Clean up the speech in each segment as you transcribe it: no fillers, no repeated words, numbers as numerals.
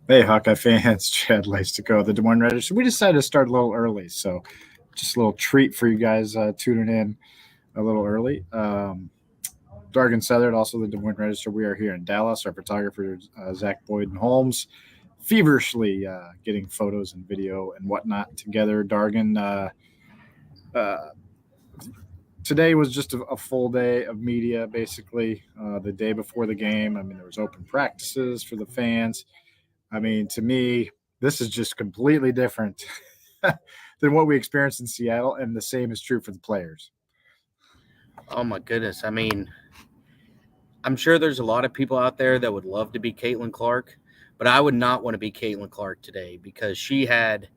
Hey, Hawkeye fans, Chad Leistikow, the Des Moines Register. We decided to start a little early, so just a little treat for you guys tuning in a little early. Dargan Southard, also the Des Moines Register. We are here in Dallas. Our photographer, Zach Boyd and Holmes, feverishly getting photos and video and whatnot together. Dargan, uh, today was just a full day of media, basically. The day before the game, I mean, there was open practices for the fans. I mean, to me, this is just completely different than what we experienced in Seattle, and the same is true for the players. Oh my goodness. I mean, I'm sure there's a lot of people out there that would love to be Caitlin Clark, but I would not want to be Caitlin Clark today because she had,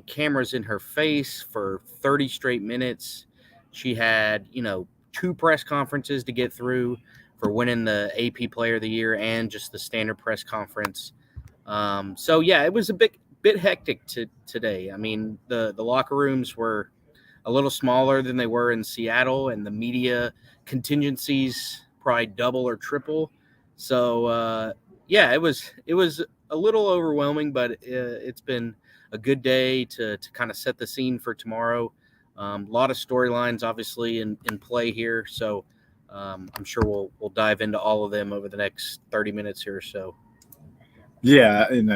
cameras in her face for 30 straight minutes. She had, two press conferences to get through for winning the AP Player of the Year and just the standard press conference. So yeah, it was a bit hectic today. I mean, the locker rooms were a little smaller than they were in Seattle, and the media contingencies probably double or triple. So yeah, it was a little overwhelming, but it's been a good day to kind of set the scene for tomorrow. A lot of storylines, obviously, in play here. So I'm sure we'll dive into all of them over the next 30 minutes here or so. Yeah, and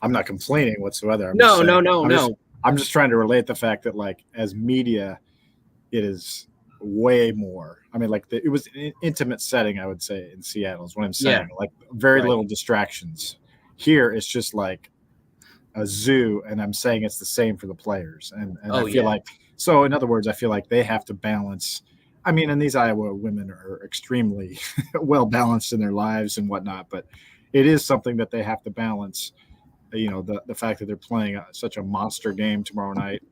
I'm not complaining whatsoever. No. I'm just trying to relate the fact that, like, as media, it is way more. I mean, like, it was an intimate setting, I would say, in Seattle is what I'm saying. Yeah, Like, very right. little distractions. Here, it's just like a zoo, and I'm saying it's the same for the players. And I Oh feel yeah, like, so in other words, I feel like they have to balance. I mean, and these Iowa women are extremely well balanced in their lives and whatnot, but it is something that they have to balance. The fact that they're playing such a monster game tomorrow night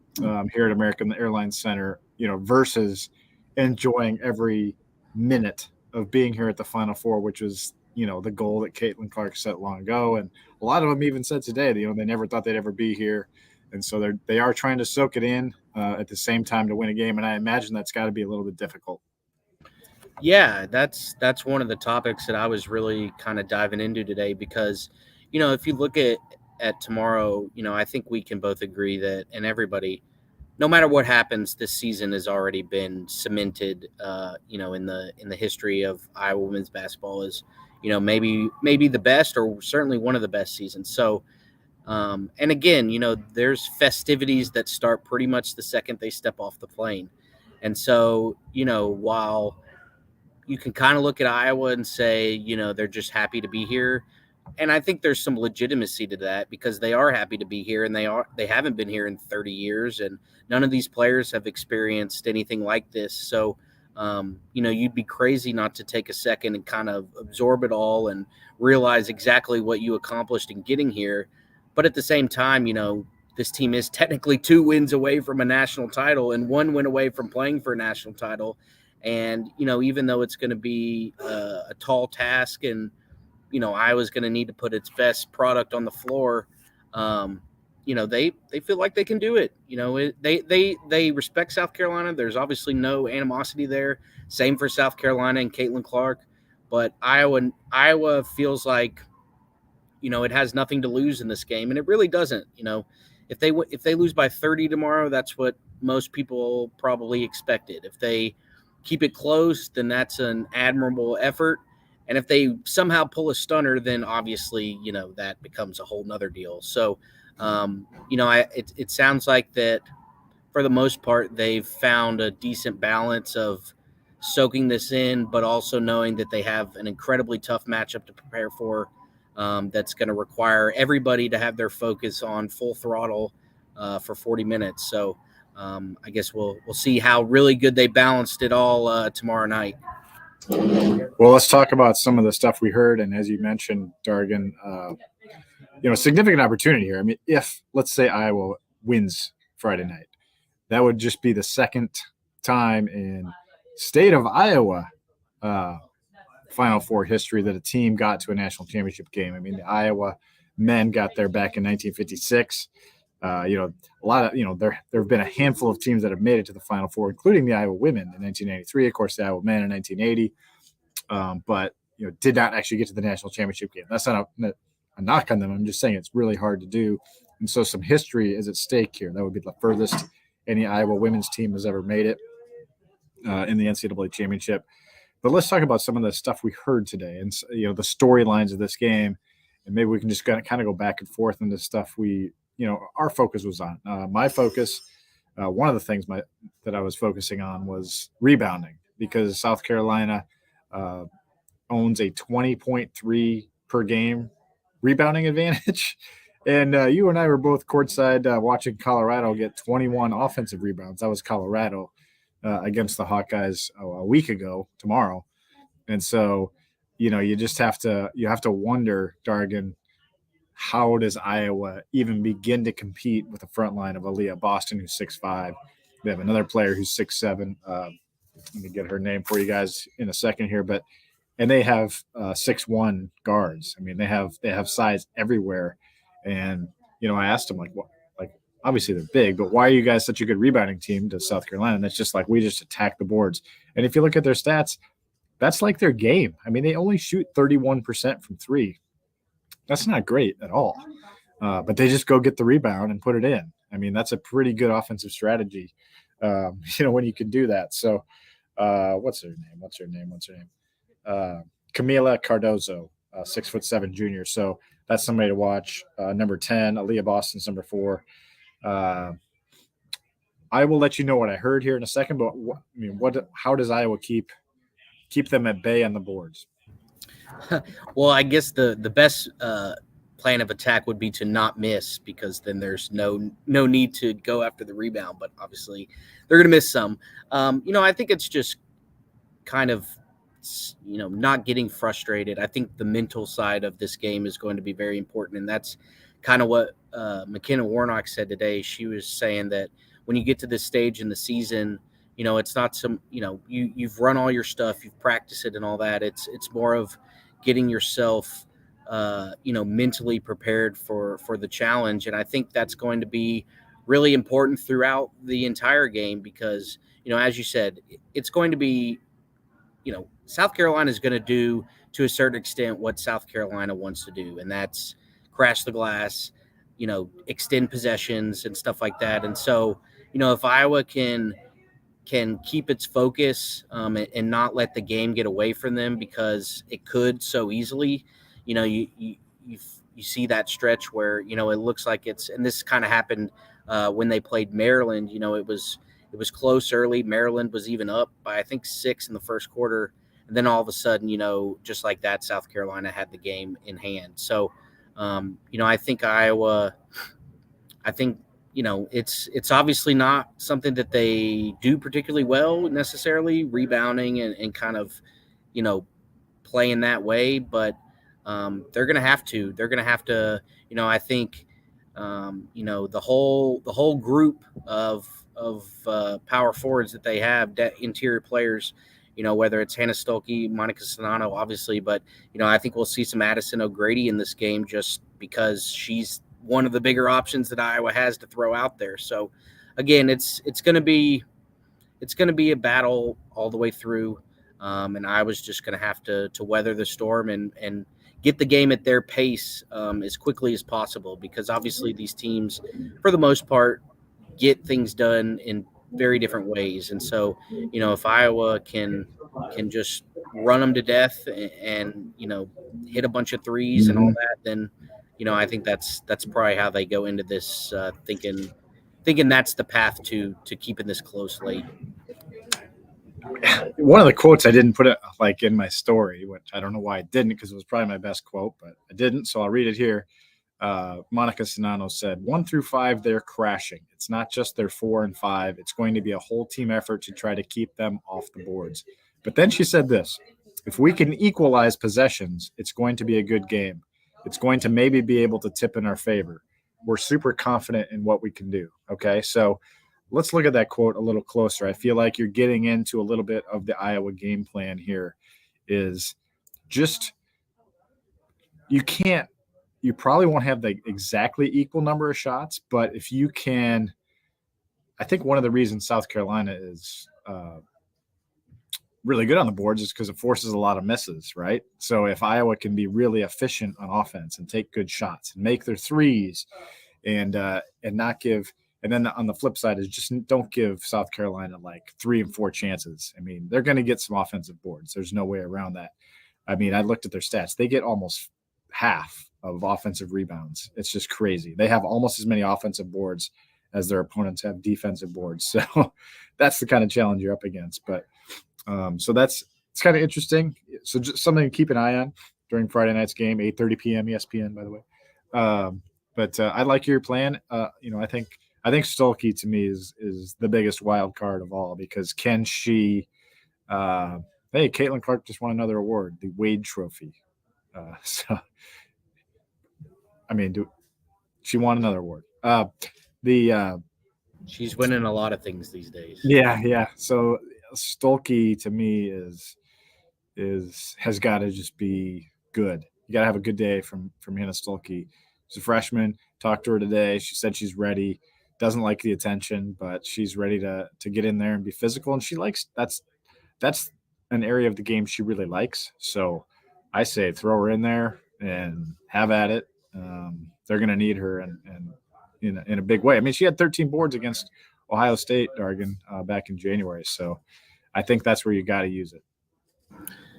here at American Airlines Center, versus enjoying every minute of being here at the Final Four, which was the goal that Caitlin Clark set long ago, and a lot of them even said today, they never thought they'd ever be here, and so they are trying to soak it in at the same time to win a game, and I imagine that's got to be a little bit difficult. yeah. That's one of the topics that I was really kind of diving into today because, if you look at tomorrow, I think we can both agree that, and everybody, no matter what happens, this season has already been cemented. In the history of Iowa women's basketball is, maybe the best or certainly one of the best seasons. So, and again, there's festivities that start pretty much the second they step off the plane, and so while you can kind of look at Iowa and say, they're just happy to be here. And I think there's some legitimacy to that because they are happy to be here and they haven't been here in 30 years and none of these players have experienced anything like this. So, you'd be crazy not to take a second and kind of absorb it all and realize exactly what you accomplished in getting here. But at the same time, this team is technically 2 wins away from a national title and 1 win away from playing for a national title. And, even though it's going to be a tall task and, Iowa's going to need to put its best product on the floor, they feel like they can do it. They respect South Carolina. There's obviously no animosity there. Same for South Carolina and Caitlin Clark. But Iowa feels like, it has nothing to lose in this game, and it really doesn't. If they lose by 30 tomorrow, that's what most people probably expected. If they keep it close, then that's an admirable effort. And if they somehow pull a stunner, then obviously, that becomes a whole nother deal. So, it sounds like that for the most part, they've found a decent balance of soaking this in, but also knowing that they have an incredibly tough matchup to prepare for. That's going to require everybody to have their focus on full throttle for 40 minutes. So, I guess we'll see how really good they balanced it all tomorrow night. Well, let's talk about some of the stuff we heard, and as you mentioned, Dargan, significant opportunity here. I mean, if, let's say, Iowa wins Friday night, that would just be the second time in state of Iowa Final Four history that a team got to a national championship game. I mean, the Iowa men got there back in 1956. A lot of, there have been a handful of teams that have made it to the Final Four, including the Iowa women in 1993, of course, the Iowa men in 1980, but did not actually get to the national championship game. That's not a knock on them. I'm just saying it's really hard to do. And so some history is at stake here. That would be the furthest any Iowa women's team has ever made it in the NCAA championship. But let's talk about some of the stuff we heard today and, you know, the storylines of this game. And maybe we can just kind of go back and forth into stuff our focus was on. My focus, one of the things that I was focusing on was rebounding, because South Carolina owns a 20.3 per game rebounding advantage. And you and I were both courtside watching Colorado get 21 offensive rebounds. That was Colorado against the Hawkeyes a week ago tomorrow. And so, you just have to wonder, Dargan, how does Iowa even begin to compete with the front line of Aaliyah Boston, who's 6'5"? They have another player who's 6'7". Let me get her name for you guys in a second here, and they have 6'1" guards. I mean, they have size everywhere. And I asked them, like, obviously they're big, but why are you guys such a good rebounding team to South Carolina? And it's just like, we just attack the boards. And if you look at their stats, that's like their game. I mean, they only shoot 31% from three. That's not great at all. But they just go get the rebound and put it in. I mean, that's a pretty good offensive strategy, when you can do that. So what's her name? Camila Cardozo, 6'7" junior. So that's somebody to watch. Number 10, Aaliyah Boston's number 4. I will let you know what I heard here in a second, but how does Iowa keep them at bay on the boards? Well, I guess the best plan of attack would be to not miss, because then there's no need to go after the rebound. But obviously, they're going to miss some. I think it's just kind of not getting frustrated. I think the mental side of this game is going to be very important, and that's kind of what McKenna Warnock said today. She was saying that when you get to this stage in the season, it's not some, you've run all your stuff, you've practiced it and all that. It's more of getting yourself, mentally prepared for the challenge. And I think that's going to be really important throughout the entire game, because, as you said, it's going to be, South Carolina is going to do, to a certain extent, what South Carolina wants to do. And that's crash the glass, extend possessions and stuff like that. And so, if Iowa can keep its focus and not let the game get away from them, because it could so easily, you see that stretch where, it looks like and this kind of happened when they played Maryland. It was close early. Maryland was even up by, I think, 6 in the first quarter. And then all of a sudden, just like that, South Carolina had the game in hand. So, I think Iowa, it's obviously not something that they do particularly well necessarily, rebounding and kind of, playing that way. But they're going to have to, I think, the whole group of power forwards that they have, interior players, whether it's Hannah Stolke, Monica Sonano, obviously, but, I think we'll see some Addison O'Grady in this game, just because she's one of the bigger options that Iowa has to throw out there. So again, it's going to be a battle all the way through. And Iowa's just going to have to weather the storm and get the game at their pace as quickly as possible, because obviously these teams, for the most part, get things done in very different ways. And so, if Iowa can just run them to death and hit a bunch of threes and all that, then, I think that's probably how they go into this thinking that's the path to keeping this close late. One of the quotes I didn't put it in my story, which I don't know why I didn't, because it was probably my best quote, but I didn't. So I'll read it here. Monica Sonano said, 1 through 5, they're crashing. It's not just their 4 and 5. It's going to be a whole team effort to try to keep them off the boards. But then she said this: if we can equalize possessions, it's going to be a good game. It's going to maybe be able to tip in our favor. We're super confident in what we can do. Okay, so let's look at that quote a little closer. I feel like you're getting into a little bit of the Iowa game plan here. Is just, you probably won't have the exactly equal number of shots, but if you can, I think one of the reasons South Carolina is really good on the boards is because it forces a lot of misses, right? So if Iowa can be really efficient on offense and take good shots and make their threes and not give, and then on the flip side is just don't give South Carolina like 3 and 4 chances. I mean, they're going to get some offensive boards. There's no way around that. I mean, I looked at their stats. They get almost half of offensive rebounds. It's just crazy. They have almost as many offensive boards as their opponents have defensive boards. So that's the kind of challenge you're up against. But so it's kind of interesting. So just something to keep an eye on during Friday night's game, 8:30 p.m. ESPN, by the way. But I like your plan. I think Stolke to me is the biggest wild card of all, because can she? Hey, Caitlin Clark just won another award, the Wade Trophy. So, I mean, she won another award. She's winning a lot of things these days. Yeah. So Stolke to me has got to just be good. You got to have a good day from Hannah Stolke. She's a freshman. Talked to her today. She said she's ready. Doesn't like the attention, but she's ready to get in there and be physical. And she likes that's an area of the game she really likes. So I say throw her in there and have at it. They're going to need her and in a big way. I mean, she had 13 boards against Ohio State, Dargan, back in January. So I think that's where you got to use it.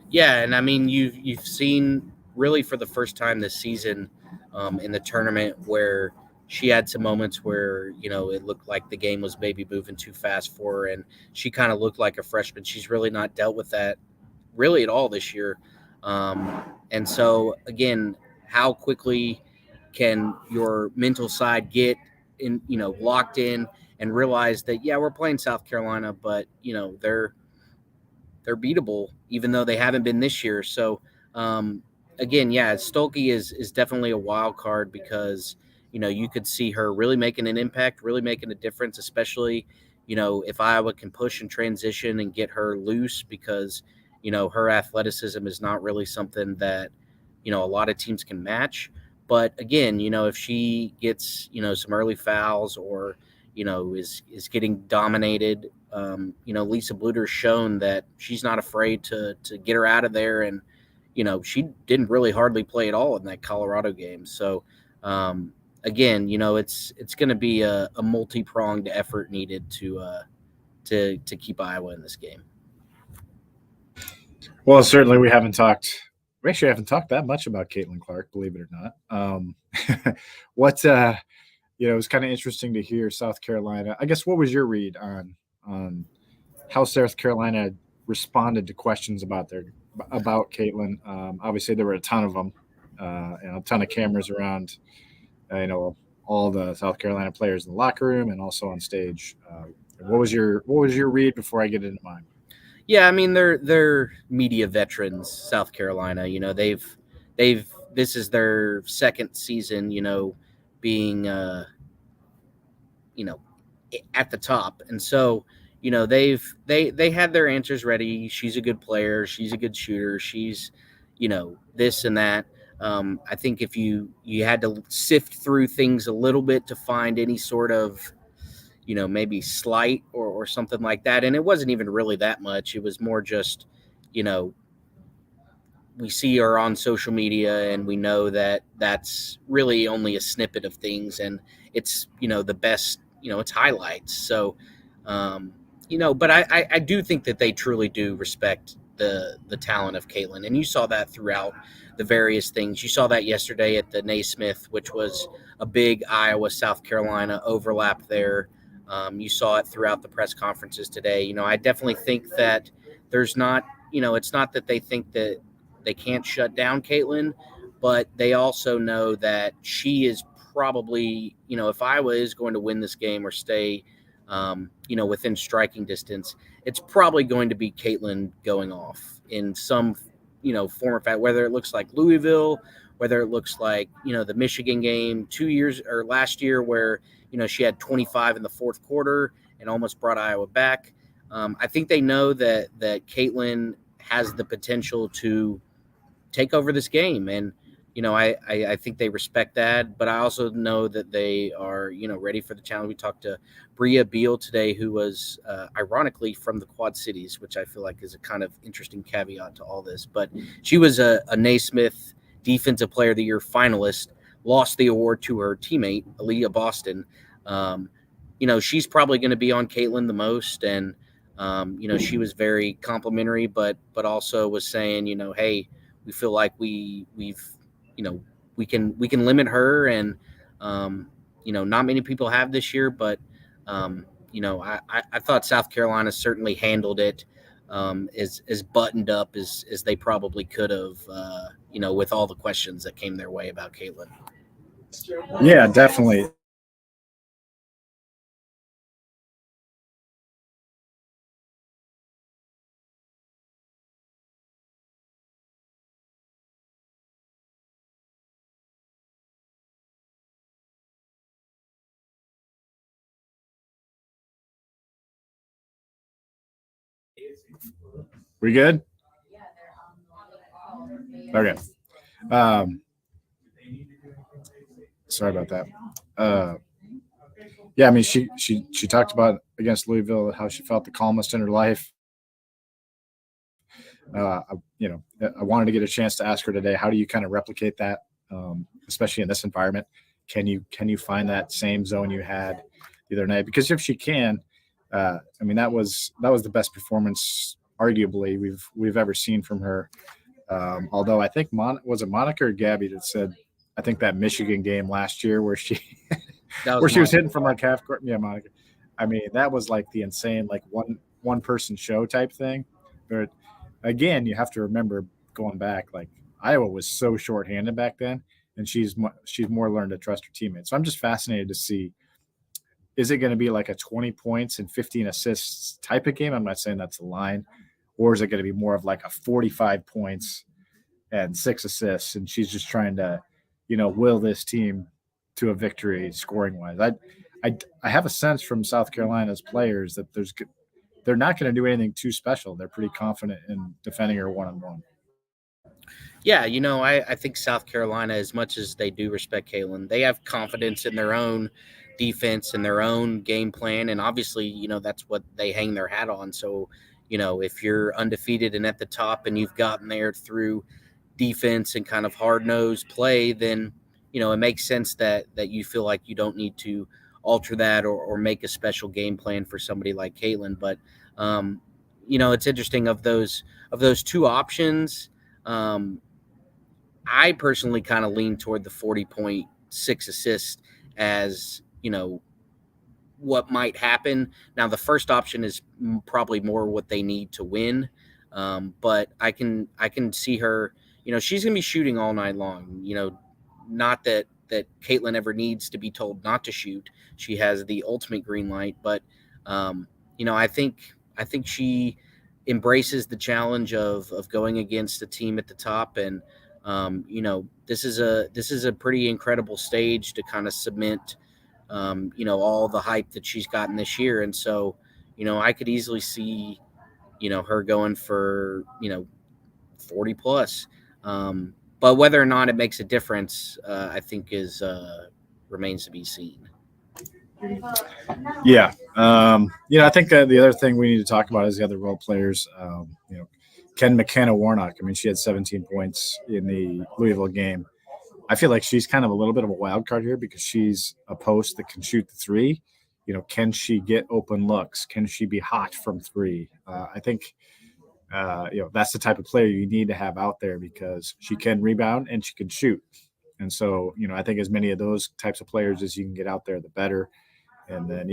Yeah, and I mean, you've seen really for the first time this season in the tournament where she had some moments where, it looked like the game was maybe moving too fast for her, and she kind of looked like a freshman. She's really not dealt with that really at all this year. And so, again, how quickly can your mental side get in, locked in and realize that, yeah, we're playing South Carolina, but, they're beatable, even though they haven't been this year. So, again, yeah, Stolke is definitely a wild card because, you could see her really making an impact, really making a difference, especially, if Iowa can push and transition and get her loose, because, her athleticism is not really something that, a lot of teams can match. But again, if she gets, some early fouls or, is getting dominated, Lisa Bluter's shown that she's not afraid to get her out of there. And, she didn't really hardly play at all in that Colorado game. So, again, it's going to be a multi-pronged effort needed to keep Iowa in this game. Well, certainly we actually haven't talked that much about Caitlin Clark, believe it or not. It was kind of interesting to hear South Carolina. I guess what was your read on how South Carolina responded to questions about Caitlin? Obviously, there were a ton of them, and a ton of cameras around. All the South Carolina players in the locker room and also on stage. What was your read before I get into mine? Yeah, I mean they're media veterans, South Carolina. They've this is their second season, being at the top. And so, they had their answers ready. She's a good player, she's a good shooter, she's this and that. I think if you had to sift through things a little bit to find any sort of maybe slight or something like that. And it wasn't even really that much. It was more just, we see her on social media and we know that that's really only a snippet of things. And it's, the best, it's highlights. So, but I do think that they truly do respect the talent of Caitlin. And you saw that throughout the various things. You saw that yesterday at the Naismith, which was a big Iowa, South Carolina overlap there. You saw it throughout the press conferences today. I definitely think that there's not, it's not that they think that they can't shut down Caitlin, but they also know that she is probably, if Iowa is going to win this game or stay, within striking distance, it's probably going to be Caitlin going off in some, form or fact, whether it looks like Louisville, whether it looks like, the Michigan game 2 years or last year where, she had 25 in the fourth quarter and almost brought Iowa back. I think they know that Caitlin has the potential to take over this game. And, I think they respect that, but I also know that they are, ready for the challenge. We talked to Bria Beal today, who was ironically from the Quad Cities, which I feel like is a kind of interesting caveat to all this. But she was a Naismith Defensive Player of the Year finalist, lost the award to her teammate, Aaliyah Boston. She's probably going to be on Caitlin the most. And, she was very complimentary, but also was saying, hey, we feel like we've we can limit her, and not many people have this year, but I thought South Carolina certainly handled it as buttoned up as they probably could have, with all the questions that came their way about Caitlin. Yeah, definitely. We good? Okay. Um, sorry about that. Yeah, I mean, she talked about against Louisville how she felt the calmest in her life. I wanted to get a chance to ask her today, how do you kind of replicate that, especially in this environment? Can you find that same zone you had the other night? Because if she can, I mean, that was the best performance arguably we've ever seen from her. Although I think was it Monica or Gabby that said, I think that Michigan game last year where she was hitting from like half court. Yeah, Monica. I mean, that was like the insane like one person show type thing. But again, you have to remember going back, like Iowa was so shorthanded back then, and she's more learned to trust her teammates. So I'm just fascinated to see, is it going to be like a 20 points and 15 assists type of game? I'm not saying that's the line, or is it going to be more of like a 45 points and 6 assists, and she's just trying to, will this team to a victory scoring wise. I have a sense from South Carolina's players that they're not going to do anything too special. They're pretty confident in defending her one on one. Yeah, I think South Carolina, as much as they do respect Caitlin, they have confidence in their own defense and their own game plan. And obviously, that's what they hang their hat on. So, if you're undefeated and at the top and you've gotten there through defense and kind of hard-nosed play, then, it makes sense that you feel like you don't need to alter that or make a special game plan for somebody like Caitlin. But, it's interesting of those two options. I personally kind of lean toward the 40.6 assist as, what might happen. Now, the first option is probably more what they need to win. But I can see her, she's going to be shooting all night long, not that Caitlin ever needs to be told not to shoot. She has the ultimate green light, but, I think she embraces the challenge of going against the team at the top. And, this is a pretty incredible stage to kind of cement, all the hype that she's gotten this year. And so, I could easily see, her going for, 40 plus. But whether or not it makes a difference, I think remains to be seen. Yeah. I think that the other thing we need to talk about is the other role players. Ken McKenna Warnock. I mean, she had 17 points in the Louisville game. I feel like she's kind of a little bit of a wild card here because she's a post that can shoot the three. Can she get open looks? Can she be hot from three? I think, that's the type of player you need to have out there because she can rebound and she can shoot. And so, I think as many of those types of players as you can get out there, the better. And then,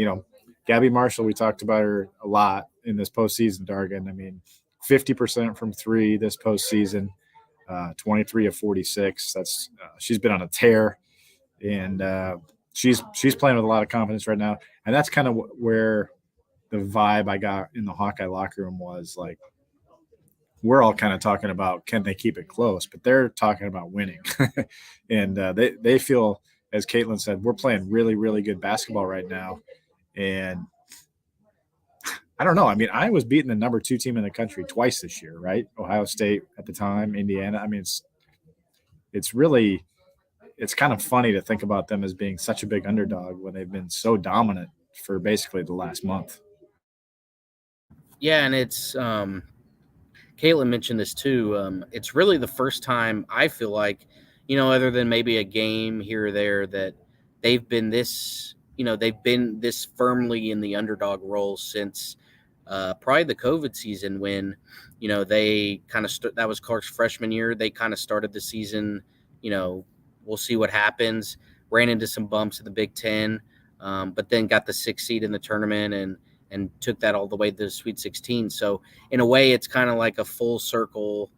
Gabby Marshall, we talked about her a lot in this postseason, Dargan. I mean, 50% from three this postseason, 23 of 46. That's she's been on a tear, and she's playing with a lot of confidence right now. And that's kind of where the vibe I got in the Hawkeye locker room was like, we're all kind of talking about can they keep it close, but they're talking about winning, and they feel, as Caitlin said, we're playing really, really good basketball right now, and I don't know. I mean, Iowa's beaten the number 2 team in the country twice this year, right? Ohio State at the time, Indiana. I mean, it's kind of funny to think about them as being such a big underdog when they've been so dominant for basically the last month. Yeah, and it's Caitlin mentioned this too. It's really the first time I feel like, other than maybe a game here or there, that they've been this firmly in the underdog role since probably the COVID season when, they kind of that was Clark's freshman year. They kind of started the season, we'll see what happens. Ran into some bumps in the Big Ten, but then got the 6th seed in the tournament and took that all the way to the Sweet 16. So in a way, it's kind of like a full circle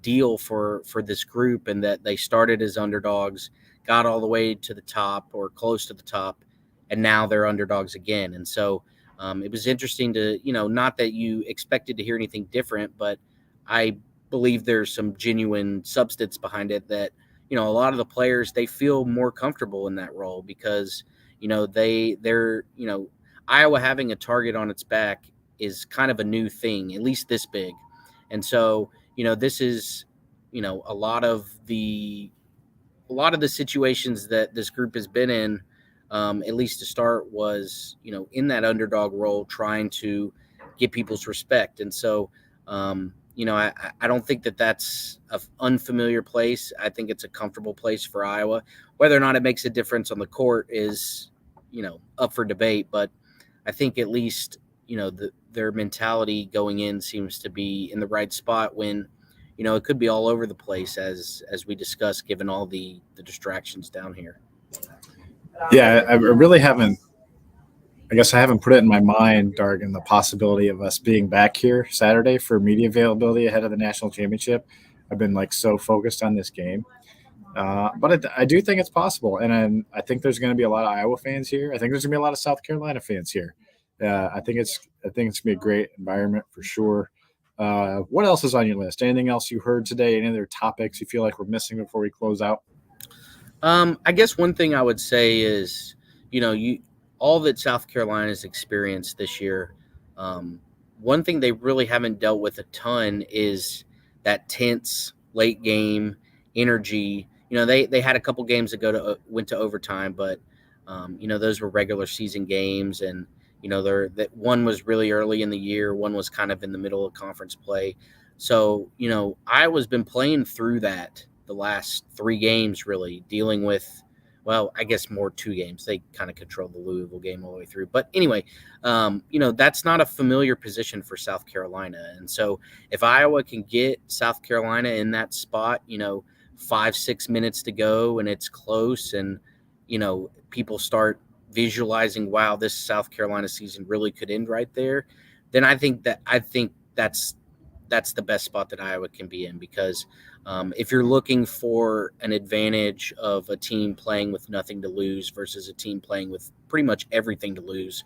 deal for this group, and that they started as underdogs, got all the way to the top or close to the top, and now they're underdogs again. And so it was interesting to, not that you expected to hear anything different, but I believe there's some genuine substance behind it that, a lot of the players, they feel more comfortable in that role because, they're Iowa having a target on its back is kind of a new thing, at least this big. And so, this is, a lot of the situations that this group has been in, at least to start, was, in that underdog role, trying to get people's respect. And so, I don't think that that's an unfamiliar place. I think it's a comfortable place for Iowa. Whether or not it makes a difference on the court is, up for debate. But I think at least, their mentality going in seems to be in the right spot when, it could be all over the place as we discussed, given all the distractions down here. Yeah, I really haven't. I guess I haven't put it in my mind, Dargan, the possibility of us being back here Saturday for media availability ahead of the national championship. I've been so focused on this game. But I do think it's possible, and I think there's going to be a lot of Iowa fans here. I think there's going to be a lot of South Carolina fans here. I think it's going to be a great environment for sure. What else is on your list? Anything else you heard today? Any other topics you feel like we're missing before we close out? I guess one thing I would say is, all that South Carolina's experienced this year. One thing they really haven't dealt with a ton is that tense late game energy. They had a couple games that went to overtime, but those were regular season games, and that one was really early in the year, one was kind of in the middle of conference play. So Iowa's been playing through that the last 3 games, really dealing with. Well, I guess more 2 games. They kind of controlled the Louisville game all the way through. But anyway, that's not a familiar position for South Carolina. And so if Iowa can get South Carolina in that spot, 5-6 minutes to go and it's close, and, people start visualizing, wow, this South Carolina season really could end right there, then I think that's the best spot that Iowa can be in, because if you're looking for an advantage of a team playing with nothing to lose versus a team playing with pretty much everything to lose,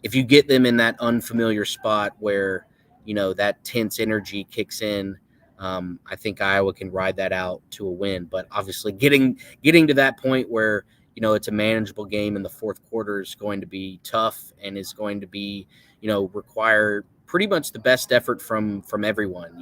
if you get them in that unfamiliar spot where, that tense energy kicks in, I think Iowa can ride that out to a win. But obviously getting to that point where, it's a manageable game in the fourth quarter is going to be tough, and is going to be, require pretty much the best effort from everyone.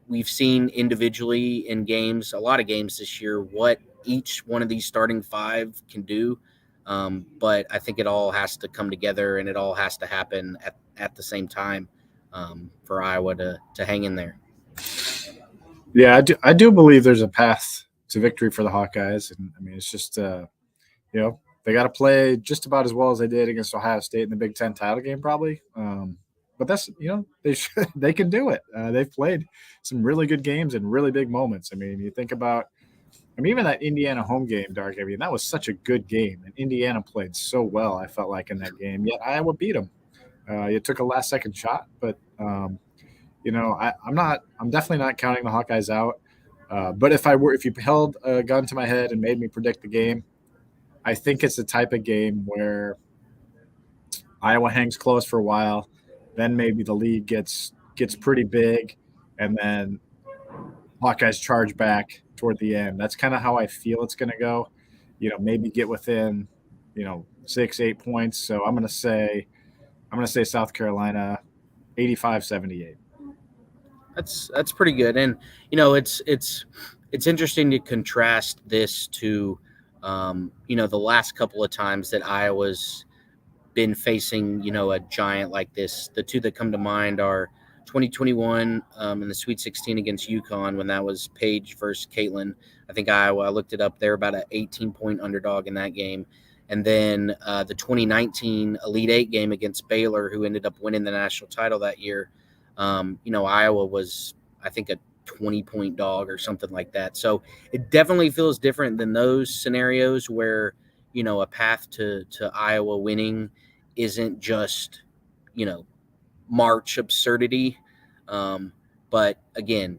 We've seen individually in games, a lot of games this year, what each one of these starting 5 can do. But I think it all has to come together, and it all has to happen at the same time for Iowa to hang in there. Yeah, I do believe there's a path to victory for the Hawkeyes. And I mean, it's just, they got to play just about as well as they did against Ohio State in the Big Ten title game, probably. But that's, they can do it. They've played some really good games and really big moments. I mean, you think about, even that Indiana home game, Dark. I mean, that was such a good game, and Indiana played so well. I felt like in that game, yet Iowa beat them. It took a last-second shot, but I'm definitely not counting the Hawkeyes out. But if you held a gun to my head and made me predict the game, I think it's the type of game where Iowa hangs close for a while, then maybe the lead gets pretty big, and then Hawkeyes charge back toward the end. That's kind of how I feel it's going to go. Maybe get within, 6-8 points. So I'm going to say South Carolina 85-78. That's pretty good. And, it's it's interesting to contrast this to, the last couple of times that Iowa's been facing, a giant like this. The two that come to mind are 2021 in the Sweet 16 against UConn when that was Paige versus Caitlin. I think Iowa, I looked it up, they're about an 18-point underdog in that game. And then the 2019 Elite Eight game against Baylor, who ended up winning the national title that year. Iowa was, I think, a 20-point dog or something like that. So it definitely feels different than those scenarios where, a path to Iowa winning isn't just, March absurdity. But again,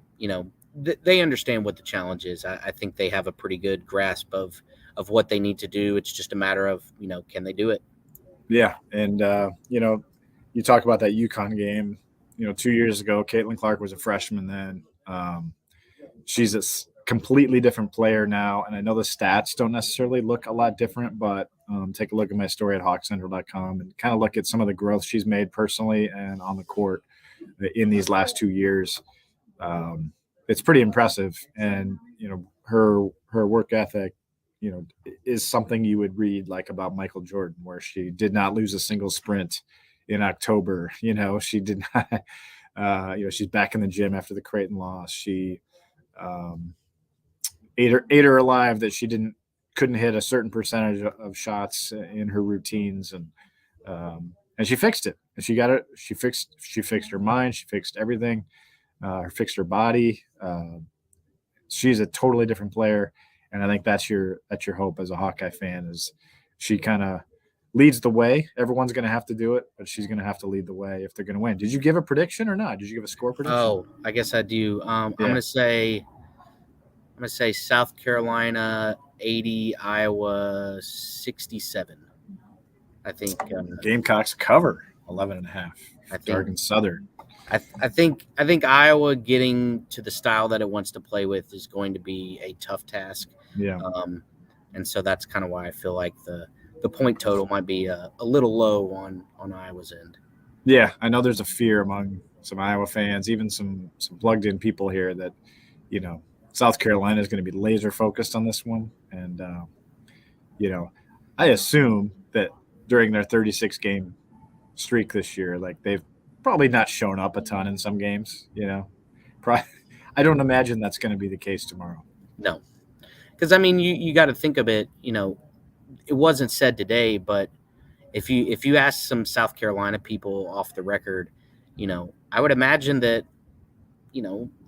they understand what the challenge is. I think they have a pretty good grasp of what they need to do. It's just a matter of, can they do it? Yeah. And, you talk about that UConn game, 2 years ago, Caitlin Clark was a freshman then. She's a completely different player now. And I know the stats don't necessarily look a lot different, but take a look at my story at hawkcentral.com and kind of look at some of the growth she's made personally and on the court in these last 2 years. It's pretty impressive. And, her work ethic, is something you would read like about Michael Jordan, where she did not lose a single sprint in October. She did not, she's back in the gym after the Creighton loss. She ate her alive that she couldn't hit a certain percentage of shots in her routines. And she fixed it. And she got it. She fixed her mind. She fixed everything. Fixed her body. She's a totally different player. And I think that's your hope as a Hawkeye fan, is she kind of leads the way. Everyone's going to have to do it, but she's going to have to lead the way if they're going to win. Did you give a prediction or not? Did you give a score prediction? Oh, I guess I do. I'm going to say South Carolina 80, Iowa 67. I think Gamecocks cover 11.5. I think Dargan Southard. I think Iowa getting to the style that it wants to play with is going to be a tough task. Yeah. And so that's kind of why I feel like the point total might be a little low on Iowa's end. Yeah, I know there's a fear among some Iowa fans, even some plugged in people here, that South Carolina is going to be laser focused on this one. And I assume that during their 36 game streak this year, like, they've probably not shown up a ton in some games. I don't imagine that's going to be the case tomorrow. No, because you got to think of it. It wasn't said today, but if you ask some South Carolina people off the record, I would imagine that,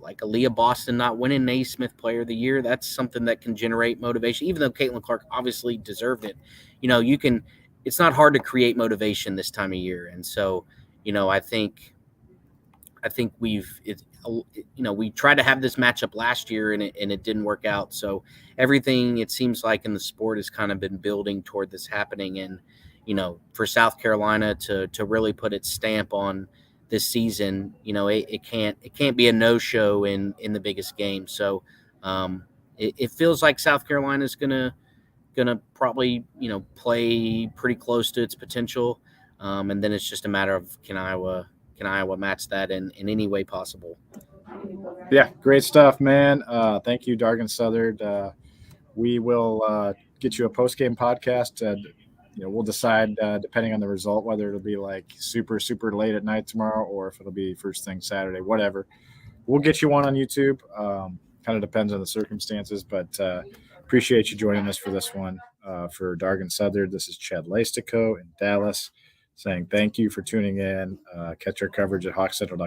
like Aaliyah Boston not winning Naismith Player of the Year, that's something that can generate motivation. Even though Caitlin Clark obviously deserved it, it's not hard to create motivation this time of year. And so, I think we tried to have this matchup last year and it didn't work out. So everything, it seems like, in the sport has kind of been building toward this happening. And, for South Carolina to really put its stamp on this season, it can't be a no-show in the biggest game. So it feels like South Carolina is gonna probably play pretty close to its potential, and then it's just a matter of can Iowa match that in any way possible. Yeah, great stuff, man. Thank you, Dargan Southard. We will get you a post-game podcast. We'll decide, depending on the result, whether it'll be like super, super late at night tomorrow or if it'll be first thing Saturday, whatever. We'll get you one on YouTube. Kind of depends on the circumstances, but appreciate you joining us for this one. For Dargan Southard, this is Chad Leistikow in Dallas saying thank you for tuning in. Catch our coverage at hawkcentral.com.